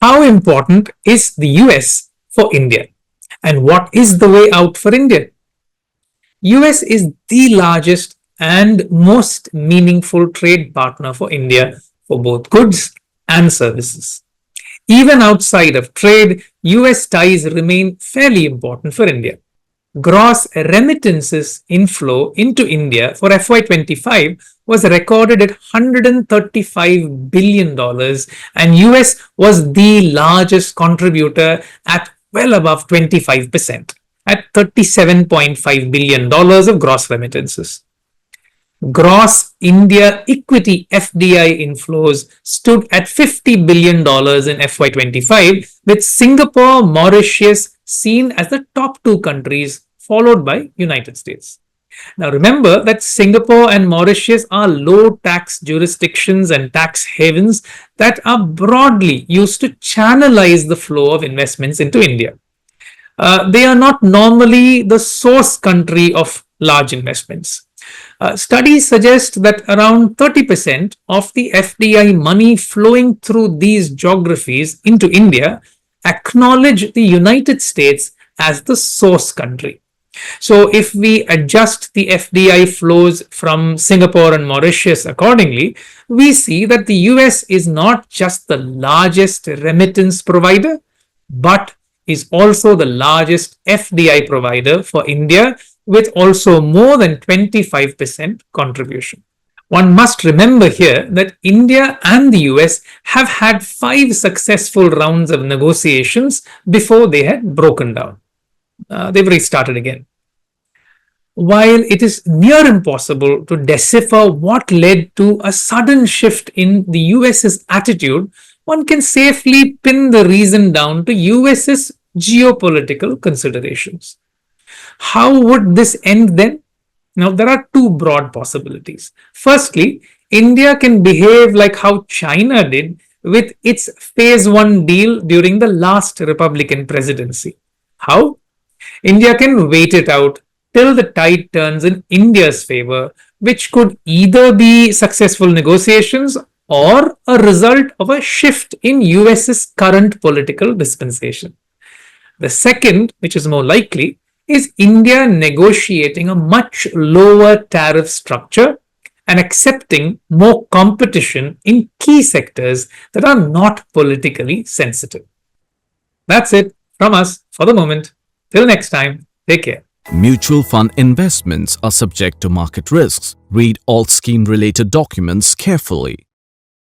How important is the US for India? And what is the way out for India? US is the largest and most meaningful trade partner for India for both goods and services. Even outside of trade, US ties remain fairly important for India. Gross remittances inflow into India for FY25 was recorded at $135 billion, and US was the largest contributor at well above 25% at $37.5 billion of gross remittances. Gross India equity FDI inflows stood at $50 billion in FY25, with Singapore, Mauritius seen as the top two countries, followed by United States. Now remember that Singapore and Mauritius are low tax jurisdictions and tax havens that are broadly used to channelize the flow of investments into India. They are not normally the source country of large investments. Studies suggest that around 30% of the FDI money flowing through these geographies into India acknowledge the United States as the source country. So, if we adjust the FDI flows from Singapore and Mauritius accordingly, we see that the US is not just the largest remittance provider, but is also the largest FDI provider for India, with also more than 25% contribution. One must remember here that India and the US have had 5 successful rounds of negotiations before they had broken down. They've restarted again. While it is near impossible to decipher what led to a sudden shift in the US's attitude, one can safely pin the reason down to US's geopolitical considerations. How would this end then? Now, there are two broad possibilities. Firstly, India can behave like how China did with its phase one deal during the last Republican presidency. How? India can wait it out till the tide turns in India's favor, which could either be successful negotiations or a result of a shift in US's current political dispensation. The second, which is more likely, is India negotiating a much lower tariff structure and accepting more competition in key sectors that are not politically sensitive. That's it from us for the moment. Till next time, take care. Mutual fund investments are subject to market risks. Read all scheme related documents carefully.